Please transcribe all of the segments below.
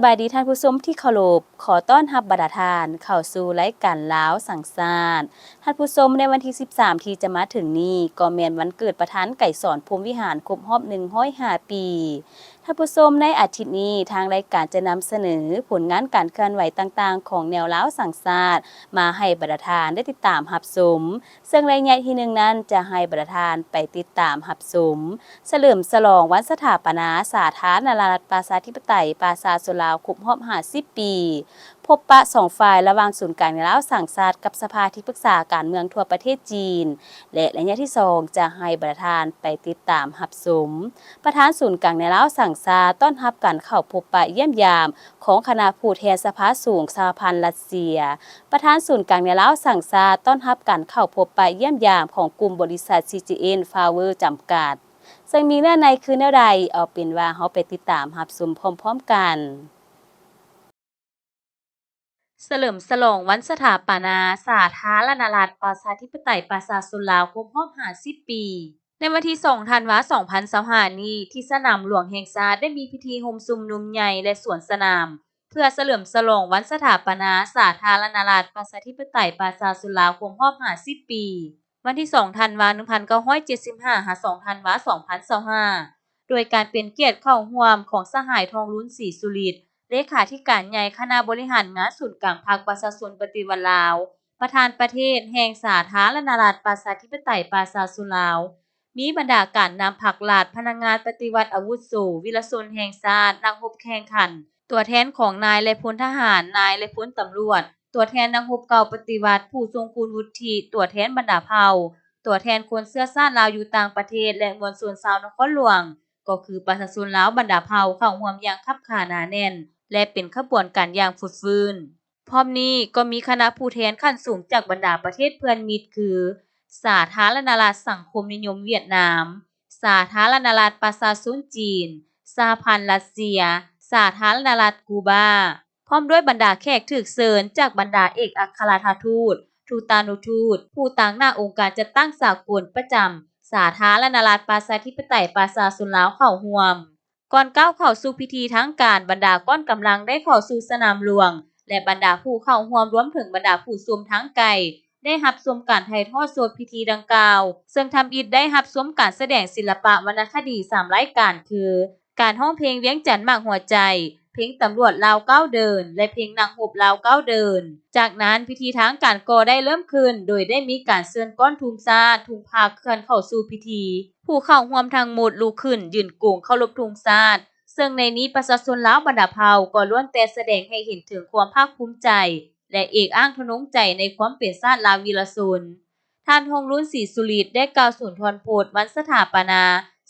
บายดีท่านผู้ชมที่เคารพขอต้อนรับบรรดาท่านเข้าสู่รายการลาวสังสรรค์ท่านผู้ชมในวันที่13ที่จะมาถึงนี้ก็แม่นวันเกิดประธานไก่สอนพรหมวิหารครบรอบ105ปีท่านผู้ชมในอาทิตย์นี้ทางรายการจะนำเสนอผลงานการเคลื่อนไหวต่างๆของแนวลาวสังสรรค์มาให้บรรดาท่านได้ติดตามรับชมซึ่งรายงานที่หนึ่งนั้นจะให้บรรดาท่านไปติดตามรับชมเฉลิมฉลองวันสถาปนาสาธารณรัฐประชาธิปไตยประชาชนลาวครบรอบ50 ปีพบปะสองฝ่ายระหว่างศูนย์กลางในลาวสังสรรค์กับสภาที่ปรึกษาการเมืองทั่วประเทศจีนและระยะที่2จะให้บรรดาท่านไปติดตามรับชมประธานศูนย์กลางในลาวสังสรรค์ต้อนรับการเข้าพบปะเยี่ยมยามของคณะผู้แทนสภาสูงสหพันธ์รัสเซียประธานศูนย์กลางในลาวสังสรรค์ต้อนรับการเข้าพบปะเยี่ยมยามของกลุ่มบริษัท CGN Power จำกัดซึ่งมีเนื้อในคือแนวใดเอาเป็นว่าเฮาไปติดตามรับชมพร้อมๆกันเฉลิมฉลองวันสถาปนาสาธารณรัฐประชาธิปไตยประชาชนลาวครบรอบ50 ปีในวันที่2ธันวาคม2025นี้ที่สนามหลวงแห่งชาติได้มีพิธีโฮมชุมนุมใหญ่และสวนสนามเพื่อเฉลิมฉลองวันสถาปนาสาธารณรัฐประชาธิปไตยประชาชนลาวครบรอบ50 ปีวันที่2ธันวาคม1975หา2ธันวาคม2025โดยการเป็นเกียรติเข้าร่วมของสหายทองลุ้นศรีสุฤทธิ์เลขาธิการใหญ่คณะบริหารงานศูนย์กลางพรรคประชาชนปฏิวัติลาวประธานประเทศแห่งสาธารณรัฐประชาธิปไตยประชาชนลาวมีบรรดาการนำพรรคราชพนักงานปฏิวัติอาวุโสวีรชนแห่งชาตินักรบแข่งขันตัวแทนของนายและพลทหารนายและพลตำรวจตัวแทนนักรบเก่าปฏิวัติผู้ทรงคุณวุฒิตัวแทนบรรดาเผ่าตัวแทนคนเชื้อชาติลาวอยู่ต่างประเทศและมวลชนชาวนครหลวงก็คือประชาชนลาวบรรดาเผ่าเข้าร่วมอย่างคับคั่นหนาแน่นและเป็นขบวนการอย่างฟุดฟื้นพร้อมนี้ก็มีคณะผู้แทนขั้นสูงจากบรรดาประเทศเพื่อนมิตรคือสาธารณรัฐสังคมนิยมเวียดนามสาธารณรัฐประชาชนจีนสหพันธ์รัสเซียสาธารณรัฐกูบาพร้อมด้วยบรรดาแขกถูกเชิญจากบรรดาเอกอัครราชทูตทูตานุทูตผู้ต่างหน้าองค์การจัดตั้งสากลประจำสาธารณรัฐประชาธิปไตยประชาชนลาวเข้าร่วมก่อนก้าวเข้าสู่พิธีทางการบรรดาก้อนกำลังได้เข้าสู่สนามหลวงและบรรดาผู้เข้าร่วมรวมถึงบรรดาผู้ชมทั้งไกลได้รับชมการถ่ายทอดสดพิธีดังกล่าวซึ่งทำอิฐได้รับชมการแสดงศิลปะวรรณคดี3รายการคือการร้องเพลงเวียงจันทน์มากหัวใจเพลงตำรวจลาวก้าวเดินและเพลงนักรบลาวก้าวเดินจากนั้นพิธีทางการก็ได้เริ่มขึ้นโดยได้มีการเชิญก้อนทุงชาติทุงภาคเคลื่อนเข้าสู่พิธีผู้เข้าร่วมทั้งหมดลุกขึ้นยืนโกงเคารพทุงชาติซึ่งในนี้ประชาชนลาวบรรดาเผ่าก็ล้วนแต่แสดงให้เห็นถึงความภาคภูมิใจและเอกอ้างทะนงใจในความเป็นชาติลาววีรชนท่านทองลุ้นศรีสุฤทธิ์ได้กล่าวสุนทรพจน์วันสถาปนา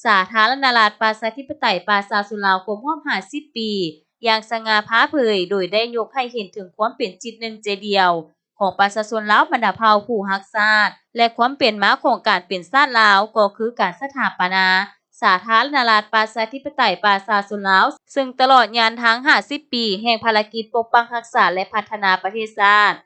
สาธารณรัฐประชาธิปไตยประชาชนลาวครบรอบ50 ปีอย่างสง่าผ่าเผยโดยได้ยกให้เห็นถึงความเป็นจิตหนึ่งใจเดียวของประชาชนลาวบรรดาเผ่าผู้รักชาติและความเป็นมาของการเป็นชาติลาวก็คือการสถาปนาสาธารณรัฐประชาธิปไตยประชาชนลาวซึ่งตลอดยานทั้ง50 ปีแห่งภารกิจปกป้องรักษาและพัฒนาประเทศชาติ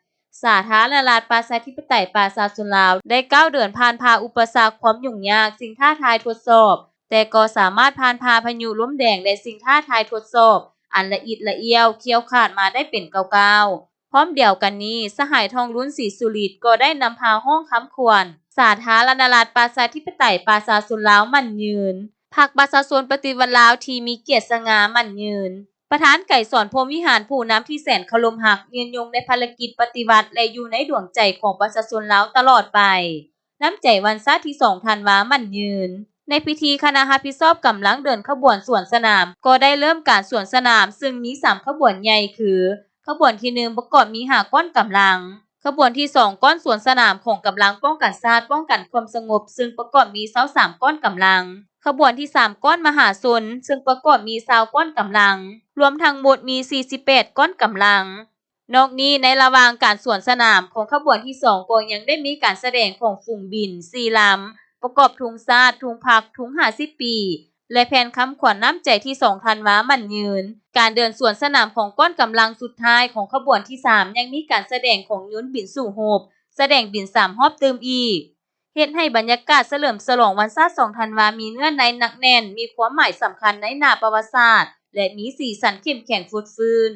สาธารณรัฐประชาธิปไตยประชาชนลาวได้ก้าวเดินผ่านอุปสรรคความยุ่งยากสิ่งท้าทายทดสอบแต่ก็สามารถผ่านพายุลมแดงและสิ่งท้าทายทดสอบอันละอิดละเอียวเคี้ยวขาดมาได้เป็นเก่าๆพร้อมเดียวกันนี้สหายทองลุ้นศรีสุฤทธิ์ก็ได้นำพาห้องค้ำควรสาธารณรัฐประชาธิปไตยประชาชนลาวมั่นยืนพรรคประชาชนปฏิวัติลาวที่มีเกียรติสง่ามั่นยืนประธานไก่สอนพรหมวิหารผู้นำที่แสนเคารพรักยืนยงในภารกิจปฏิวัติและอยู่ในดวงใจของประชาชนลาวตลอดไปน้ำใจวันชาติที่2ธันวาคมมั่นยืนในพิธีคณะรับผิดชอบกำลังเดินขบวนสวนสนามก็ได้เริ่มการสวนสนามซึ่งมี3ขบวนใหญ่คือขบวนที่1ประกอบมี5ก้อนกำลังขบวนที่2ก้อนสวนสนามของกำลังป้องกันชาติป้องกันความสงบซึ่งประกอบมี23ก้อนกำลังขบวนที่3ก้อนมหาชนซึ่งประกอบมี20ก้อนกำลังรวมทั้งหมดมี48ก้อนกำลังนอกนี้ในระหว่างการสวนสนามของขบวนที่2ก็ยังได้มีการแสดงของฝูงบิน4ลำประกอบทุงชาติทุงพรรคทุง50 ปีและแผนคำขวัญน้ำใจที่2ธันวาคมมั่นยืนการเดินสวนสนามของก้อนกำลังสุดท้ายของขบวนที่3ยังมีการแสดงของยนต์บินสู่โฮบแสดงบิน3รอบเติมอีกเฮ็ดให้บรรยากาศเฉลิมฉลองวันชาติ2ธันวาคมมีเนื้อในหนักแน่นมีความหมายสำคัญในหน้าประวัติศาสตร์ และมีสีสันเข้มแข็งฟุดฟื้น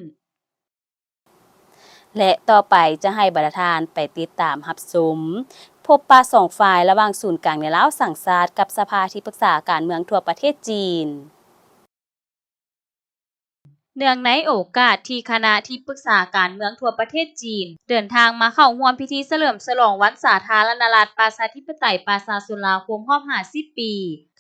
และต่อไปจะให้บรรทานไปติดตามรับชมพบปะสองฝ่ายระหว่างศูนย์กลางในลาวสังสาสตร์กับสภาที่ปรึกษาการเมืองทั่วประเทศจีนเนื่องในโอกาสที่คณะที่ปรึกษาการเมืองทั่วประเทศจีนเดินทางมาเข้าร่วมพิธีเฉลิมฉลองวันสาธารณรัฐประชาธิปไตยประชาชนลาวครบรอบ50 ปี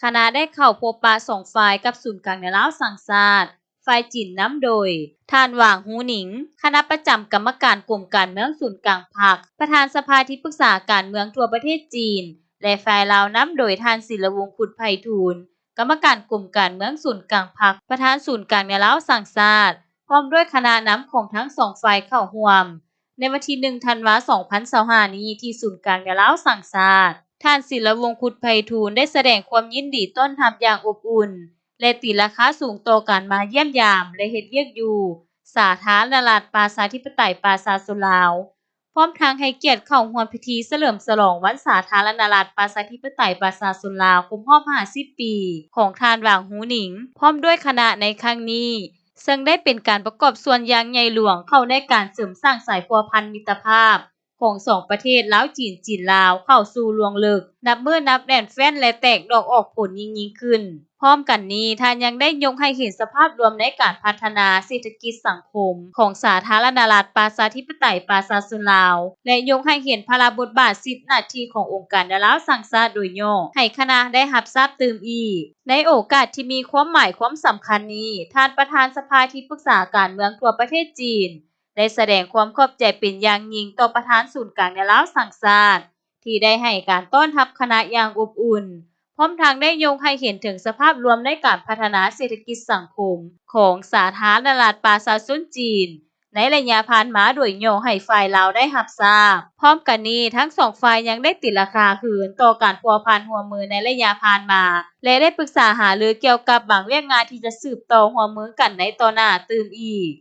คณะได้เข้าพบปะสองฝ่ายกับศูนย์กลางในลาวสังสาสตร์ฝ่ายจีนนำโดยท่านหว่างฮูหนิงคณะประจำกรรมการกลุ่มการเมืองศูนย์กลางพรรคประธานสภาที่ปรึกษาการเมืองทั่วประเทศจีนและฝ่ายลาวนำโดยท่านศิลวงศ์ขุดไพฑูรย์กรรมการกลุ่มการเมืองศูนย์กลางพรรคประธานศูนย์กลางในลาวสังสาสตร์พร้อมด้วยคณะนำของทั้งสองฝ่ายเข้าร่วมในวันที่1ธันวาคม2025นี้ที่ศูนย์กลางในลาวสังสาสตร์ท่านศิลวงศ์ขุดไพฑูรย์ได้แสดงความยินดีต้อนรับอย่างอบอุ่นและตีราคาสูงต่อการมาเยี่ยมยามและเฮ็ดเวียกอยู่สาธารณรัฐประชาธิปไตยประชาชนลาวพร้อมทั้งให้เกียรติเข้าร่วมพิธีเฉลิมฉลองวันสาธารณรัฐประชาธิปไตยประชาชนลาวครบรอบ50 ปีของท่านหว่างฮูหนิงพร้อมด้วยคณะในครั้งนี้ซึ่งได้เป็นการประกอบส่วนอย่างใหญ่หลวงเข้าในการเสริมสร้างสายพัวพันมิตรภาพของสองประเทศลาวจีนจีนลาวเข้าสู่ลวงลึกนับมื้อนับแน่นแฟ้นและแตกดอกออกผลยิ่งขึ้นพร้อมกันนี้ท่านยังได้ยกให้เห็นสภาพรวมในการพัฒนาเศรษฐกิจสังคมของสาธารณรัฐประชาธิปไตยประชาชนลาวและยกให้เห็นพระบทบาท10หน้าที่ขององค์การดาราสังสาโดยย่อให้คณะได้รับทราบตื่มอีกในโอกาสที่มีความหมายความสำคัญนี้ท่านประธานสภาที่ปรึกษาการเมืองทั่วประเทศจีนได้แสดงความขอบใจเป็นอย่างยิ่งต่อประธานศูนย์กลางในลาวสังสาสตร์ที่ได้ให้การต้อนรับคณะอย่างอบอุ่นพร้อมทั้งได้ยกให้เห็นถึงสภาพรวมในการพัฒนาเศรษฐกิจสังคมของสาธารณรัฐประชาชนจีนในระยะผ่านมาโดยย่อให้ฝ่ายลาวได้รับทราบพร้อมกันนี้ทั้งสองฝ่ายยังได้ติดราคาคืนต่อการพัวพันร่วมมือในระยะผ่านมาและได้ปรึกษาหารือเกี่ยวกับบางเรื่องงานที่จะสืบต่อร่วมมือกันในต่อหน้าตื่มอีก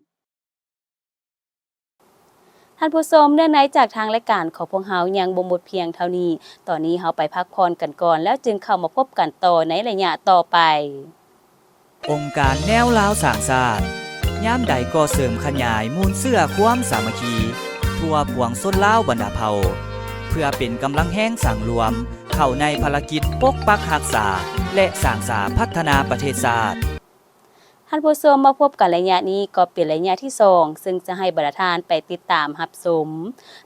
ท่านผู้ชมเนื่องในจากทางรายการของพวกเฮายังบ่หมดเพียงเท่านี้ตอนนี้เฮาไปพักผ่อนกันก่อนแล้วจึงเข้ามาพบกันต่อในระยะต่อไปองค์การแนวลาวสร้างชาติยามใดก็เสริมขยายมูลเสื้อความสามัคคีทั่วปวงชนลาวบรรดาเผ่าเพื่อเป็นกำลังแห้งสั่งรวมเข้าในภารกิจปกปักรักษาและสร้างสรรค์พัฒนาประเทศชาติท่านผู้ชมมาพบกันระยะนี้ก็เป็นระยะที่2ซึ่งจะให้บรรทานไปติดตามรับชม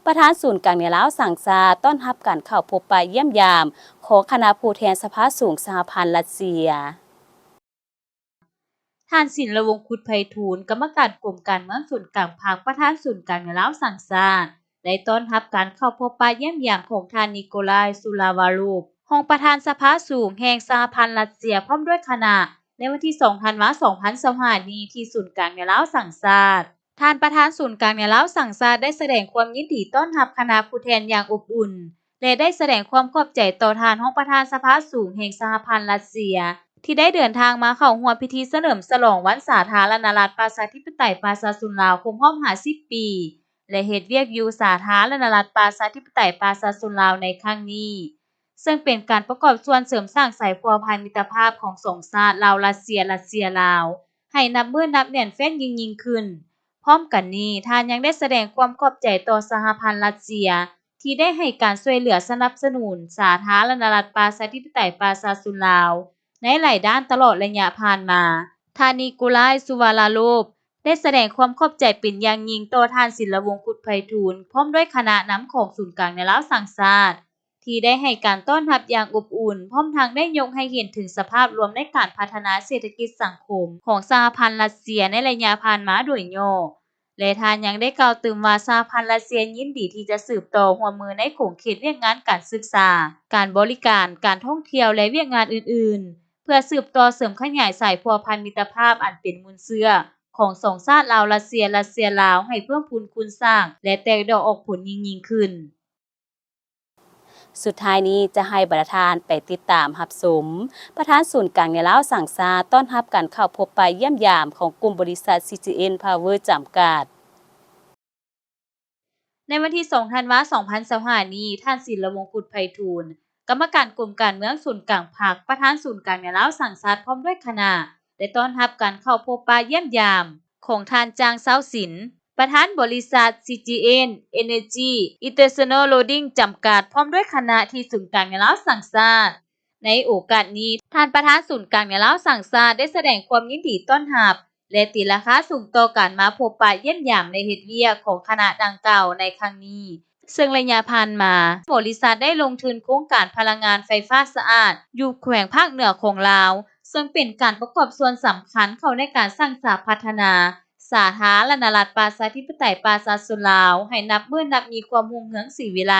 ประธานศูนย์กลางในลาวสังสาสตร์ต้อนรับการเข้าพบปะเยี่ยมยามของคณะผู้แทนสภาสูงสหพันธ์รัสเซียท่านศิลวงศ์ขุดไพฑูรย์กรรมการกลุ่มการเมืองศูนย์กลางพรรคประธานศูนย์กลางในลาวสังสาสตร์ได้ต้อนรับการเข้าพบปะเยี่ยมยามของท่านนิโคลายซูลาวาลูฟรองประธานสภาสูงแห่งสหพันธ์รัสเซียพร้อมด้วยคณะในวันที่2ธันวาคม2025นี้ที่ศูนย์กลางในลาวสังสาสตร์ท่านประธานศูนย์กลางในลาวสังสาสตร์ได้แสดงความยินดีต้อนรับคณะผู้แทนอย่างอบอุ่นและได้แสดงความขอบใจต่อท่านรองประธานสภาสูงแห่งสหพันธ์รัสเซียที่ได้เดินทางมาเข้าร่วมพิธีเฉลิมฉลองวันสาธารณรัฐประชาธิปไตยประชาชนลาวครบรอบ50 ปีและเฮ็ดเวียกอยู่สาธารณรัฐประชาธิปไตยประชาชนลาวในครั้งนี้ซึ่งเป็นการประกอบส่วนเสริมสร้างสายพัวพันมิตรภาพของสองชาติลาวรัสเซียรัสเซียลาวให้นับมื้อนับแน่นแฟ้นยิ่งขึ้นพร้อมกันนี้ท่านยังได้แสดงความขอบใจต่อสหพันธ์รัสเซียที่ได้ให้การช่วยเหลือสนับสนุนสาธารณรัฐประชาธิปไตยประชาชนลาวในหลายด้านตลอดระยะผ่านมาท่านนิโคลายซูวาลาโลฟได้แสดงความขอบใจเป็นอย่างยิ่งต่อท่านศิลวงศ์ขุดไพฑูรย์พร้อมด้วยคณะนำของศูนย์กลางในลาวสังสาสตร์ที่ได้ให้การต้อนรับอย่างอบอุ่นพร้อมทั้งได้ยกให้เห็นถึงสภาพรวมในการพัฒนาเศรษฐกิจสังคมของสหพันธ์รัสเซียในระยะผ่านมาโดยย่อและท่านยังได้กล่าวตื่มว่าสหพันธ์รัสเซียยินดีที่จะสืบต่อร่วมมือในขงเขตเวียกงานการศึกษาการบริการการท่องเที่ยวและเวียกงานอื่นๆเพื่อสืบต่อเสริมขยายสายพัวพันมิตรภาพอันเป็นมูลเชื้อของสองชาติลาวรัสเซียรัสเซียลาวให้เพิ่มพูนคูณสร้างและแตกดอกออกผลยิ่งขึ้นสุดท้ายนี้จะให้บรรทานไปติดตามรับชมประธานศูนย์กลางในลาวสังสาสตร์ต้อนรับการเข้าพบปะเยี่ยมยามของกลุ่มบริษัท CGN Power จำกัดในวันที่2ธันวาคม2025นี้ท่านศิลวงศ์ขุดไพฑูรย์กรรมการกลุ่มการเมืองศูนย์กลางพรรคประธานศูนย์กลางในลาวสังสาสตร์พร้อมด้วยคณะไ ได้ต้อนรับการเข้าพบปะเยี่ยมยามของท่านจางเซาสินประธานบริษัท CGN Energy International Loading จำกัดพร้อมด้วยคณะที่ศูนย์กลางในลาวสังชาติในโอกาสนี้ท่านประธานศูนย์กลางในลาวสังชาติได้แสดงความยินดีต้อนรับและตีราคาสูงต่อการมาพบปะเยี่ยมยามในเฮ็ดเวียกของคณะดังกล่าวในครั้งนี้ซึ่งระยะผ่านมาบริษัทได้ลงทุนโครงการพลังงานไฟฟ้าสะอาดอยู่แขวงภาคเหนือของลาวซึ่งเป็นการประกอบส่วนสำคัญเข้าในการสร้างสรรค์พัฒนาสาธารณรัฐประชาธิปไตยประชาชนลาวให้นับมีความรุ่งเรืองศรีวิไล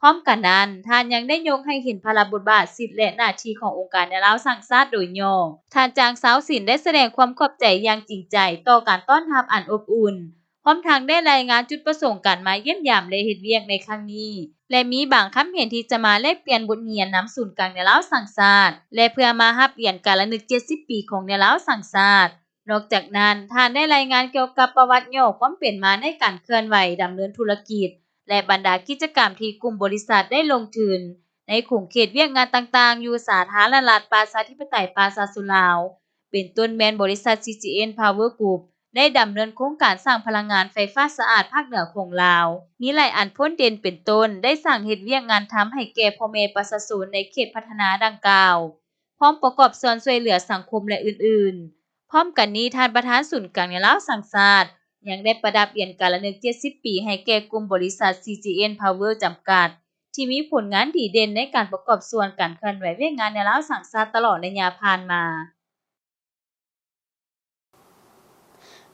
พร้อมกันนั้นท่านยังได้ยกให้เห็นพระบทบาทสิทธิและหน้าที่ขององค์การในลาวสังชาติโดยย่อท่านจางเซาสินได้แสดงความขอบใจอย่างจริงใจต่อการต้อนรับอันอบอุ่นพร้อมทั้งได้รายงานจุดประสงค์การมาเยี่ยมยามและเฮ็ดเวียกในครั้งนี้และมีบางคำเห็นที่จะมาแลกเปลี่ยนบทเรียนนำศูนย์กลางในลาวสังชาติและเพื่อมารับเรียนการระลึก70 ปีของในลาวสังชาตินอกจากนั้นท่านได้รายงานเกี่ยวกับประวัติย่อความเป็นมาในการเคลื่อนไหวดำเนินธุรกิจและบรรดากิจกรรมที่กลุ่มบริษัทได้ลงทุนในขงเขตเวียกงานต่างๆอยู่สาธารณรัฐประชาธิปไตยประชาชนลาวเป็นต้นแม่นบริษัท CGN Power Group ได้ดำเนินโครงการสร้างพลังงานไฟฟ้าสะอาดภาคเหนือของลาวมีหลายอันพ้นเด่นเป็นต้นได้สร้างเฮ็ดเวียกงานทำให้แก่พ่อแม่ประชาชนในเขตพัฒนาดังกล่าวพร้อมประกอบส่วนช่วยเหลือสังคมและอื่นๆพร้อมกันนี้ท่านประธานศูนย์กลางในลาวสังชาติยังได้ประดับเหรียญการระลึก70 ปีให้แก่กลุ่มบริษัท CGN Power จำกัดที่มีผลงานดีเด่นในการประกอบส่วนการเคลื่อนไหวเวียกงานในลาวสังชาติตลอดระยะผ่านมา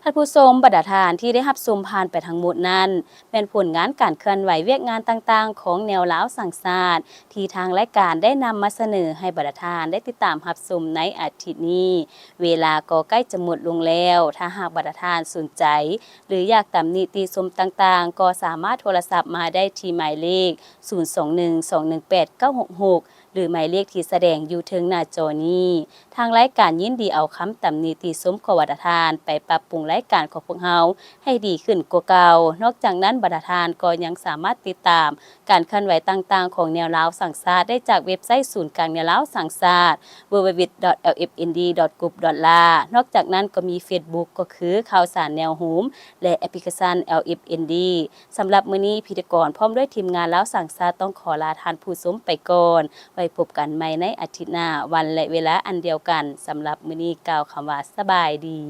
ท่านผู้ชมบรรดาทานที่ได้รับชมผ่านไปทั้งหมดนั้นเป็นผลงานการเคลื่อนไหวเวียกงานต่างๆของแนวลาวสังชาติที่ทางรายการได้นำมาเสนอให้บรรดาทานได้ติดตามรับชมในอาทิตย์นี้เวลาก็ใกล้จะหมดลงแล้วถ้าหากบรรดาทานสนใจหรืออยากตำหนิติชมต่างๆก็สามารถโทรศัพท์มาได้ที่หมายเลข0212189966หรือหมายเลขที่แสดงอยู่เทิงหน้าจอนี้ทางรายการยินดีเอาคำตำหนิติชมของบรรดาทานไปปรับปรุงรายการของพวกเราให้ดีขึ้นกว่าเก่านอกจากนั้นบรรดาทานก็ยังสามารถติดตามการเคลื่อนไหวต่างๆของแนวลาวสังชาติได้จากเว็บไซต์ศูนย์กลางแนวลาวสังชาติ www.lfnd.group.la นอกจากนั้นก็มี Facebook ก็คือข่าวสารแนวโฮมและแอปพลิเคชัน LFND สำหรับมื้อนี้พิธีกรพร้อมด้วยทีมงานลาวสังชาติต้องขอลาท่านผู้ชมไปก่อนไว้พบกันใหม่ในอาทิตย์หน้าวันและเวลาอันเดียวกันสำหรับมื้อนี้กล่าวคำว่าสบายดี